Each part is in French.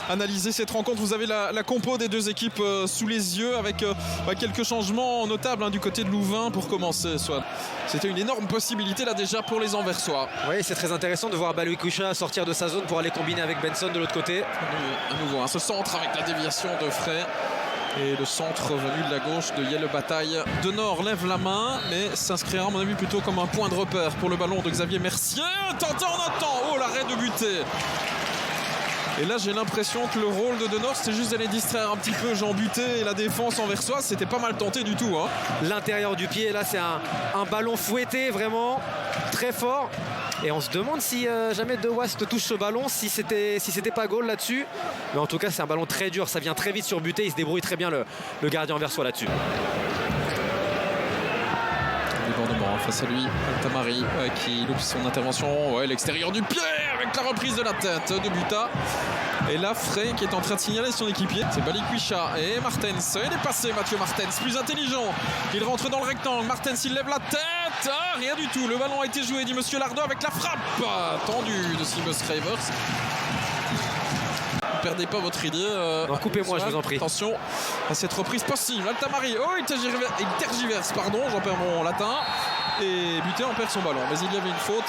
analyser cette rencontre. Vous avez la compo des deux équipes sous les yeux avec quelques changements notables du côté de Louvain pour commencer. C'était une énorme possibilité là déjà pour les Anversois. Oui, c'est très intéressant de voir Balouikoucha sortir de sa zone pour aller combiner avec Benson de l'autre côté. À nouveau, ce centre avec la déviation de Frey. Et le centre venu de la gauche de Yelle Bataille. De Nord lève la main, mais s'inscrira à mon avis plutôt comme un point de repère pour le ballon de Xavier Mercier. Attends, oh l'arrêt de Buté. Et là j'ai l'impression que le rôle de Nord c'était juste d'aller distraire un petit peu Jean Buté et la défense anversoise. C'était pas mal tenté du tout. L'intérieur du pied, là c'est un ballon fouetté vraiment très fort. Et on se demande si jamais De Wast touche ce ballon, si c'était pas goal là-dessus. Mais en tout cas, c'est un ballon très dur. Ça vient très vite sur Buté. Il se débrouille très bien le gardien anversois là-dessus. Débordement face à lui, Tamari qui loupe son intervention. L'extérieur du pied avec la reprise de la tête de Buta. Et là, Frey qui est en train de signaler son équipier. C'est Balikwisha et Martens. Il est passé, Mathieu Martens, plus intelligent. Il rentre dans le rectangle. Martens, il lève la tête. Rien du tout. Le ballon a été joué, dit Monsieur Lardot, avec la frappe tendue de Seamus Cravers. Ne perdez pas votre idée. Coupez-moi, je vous en prie. Attention à cette reprise possible. Altamari, il tergiverse, pardon, j'en perds mon latin. Et Buté en perd son ballon. Mais il y avait une faute.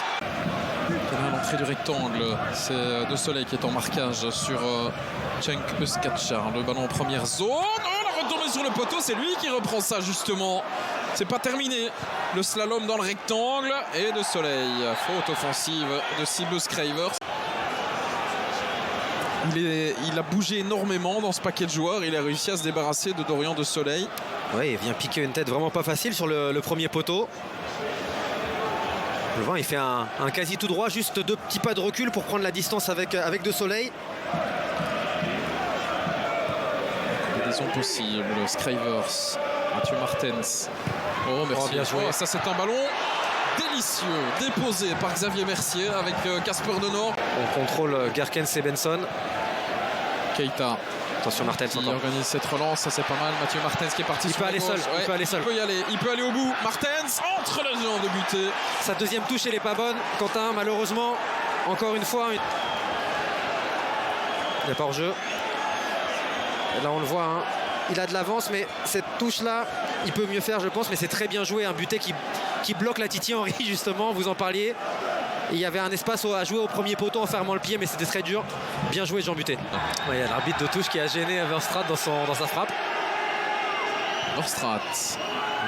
À l'entrée du rectangle, c'est De Soleil qui est en marquage sur Cenk Özkaçar. Le ballon en première zone. La retombée sur le poteau, c'est lui qui reprend ça justement. C'est pas terminé. Le slalom dans le rectangle et De Soleil. Faute offensive de Seamus Cravers. Il a bougé énormément dans ce paquet de joueurs. Il a réussi à se débarrasser de Dorian De Soleil. Oui, il vient piquer une tête vraiment pas facile sur le premier poteau. Louvain, il fait un quasi tout droit, juste 2 petits pas de recul pour prendre la distance avec De Soleil. Combinaison possible. Scravers, Mathieu Martens. Merci. Bien joué. Ça, c'est un ballon délicieux, déposé par Xavier Mercier avec Casper De Nord. On contrôle Gerkens et Benson. Keita. Attention, Martens qui organise cette relance, ça c'est pas mal. Mathieu Martens qui est parti. Il peut aller seul. Il peut aller au bout. Martens entre les jambes de Buté. Sa deuxième touche, elle n'est pas bonne. Quentin, malheureusement, encore une fois. Il n'y a pas hors-jeu. Là, on le voit. Il a de l'avance, mais cette touche-là, il peut mieux faire, je pense. Mais c'est très bien joué. Un Buté qui bloque la Titi Henry, justement. Vous en parliez. Et il y avait un espace à jouer au premier poteau en fermant le pied, mais c'était très dur. Bien joué, Jean Buté. Il y a l'arbitre de touche qui a gêné Verstraat dans sa frappe. Verstraat,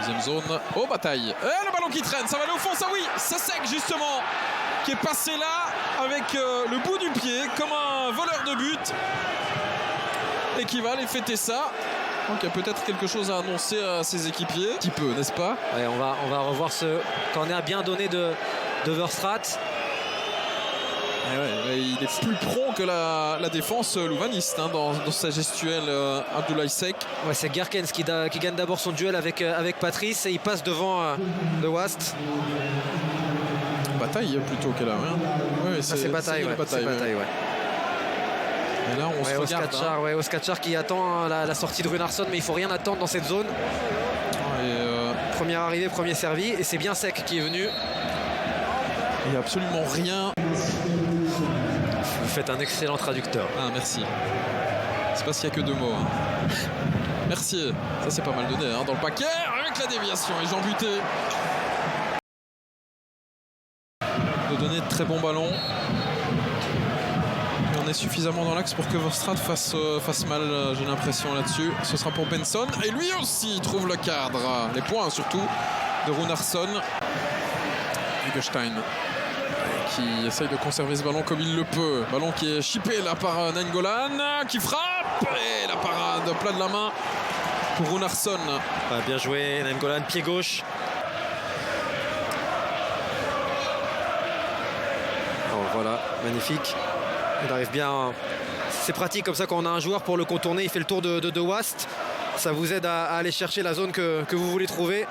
deuxième zone. Bataille. Et le ballon qui traîne, ça va aller au fond, ça oui. C'est Sec, justement, qui est passé là avec le bout du pied, comme un voleur de but. Et qui va aller fêter ça. Donc il y a peut-être quelque chose à annoncer à ses équipiers. Un petit peu, n'est-ce pas? On va revoir ce corner bien donné de Verstraat. Il est plus prompt que la défense louvaniste dans sa gestuelle. Abdoulaye Sek. C'est Gerkens qui gagne d'abord son duel avec Patrice et il passe devant De Wast. Bataille plutôt qu'elle a. C'est Bataille. Et là on se regarde. Özkaçar qui attend la sortie de Runarsson, mais il ne faut rien attendre dans cette zone. Première arrivée, premier servi, et c'est bien Sec qui est venu. Il n'y a absolument rien. Vous faites un excellent traducteur. Merci. C'est pas s'il n'y a que 2 mots. Merci. Ça c'est pas mal donné dans le paquet avec la déviation. Et Jean Buté de donner de très bons ballons. Et on est suffisamment dans l'axe pour que Verstraat fasse mal, j'ai l'impression là-dessus. Ce sera pour Benson. Et lui aussi trouve le cadre. Les points surtout de Runarsson. Hugestein qui essaye de conserver ce ballon comme il le peut. Ballon qui est chippé là par Nainggolan qui frappe et la parade plat de la main pour Runarsson. Bien joué Nainggolan, pied gauche. Voilà, magnifique. Il arrive bien. C'est pratique comme ça quand on a un joueur pour le contourner. Il fait le tour de Wast. Ça vous aide à aller chercher la zone que vous voulez trouver.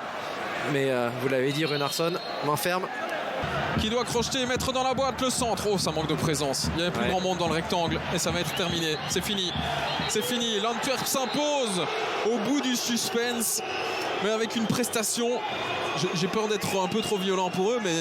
Mais vous l'avez dit, Runarsson, main ferme. Qui doit crocheter et mettre dans la boîte le centre. Ça manque de présence. Il y avait plus grand monde dans le rectangle et ça va être terminé. C'est fini. L'Antwerp s'impose au bout du suspense, mais avec une prestation. J'ai peur d'être un peu trop violent pour eux, mais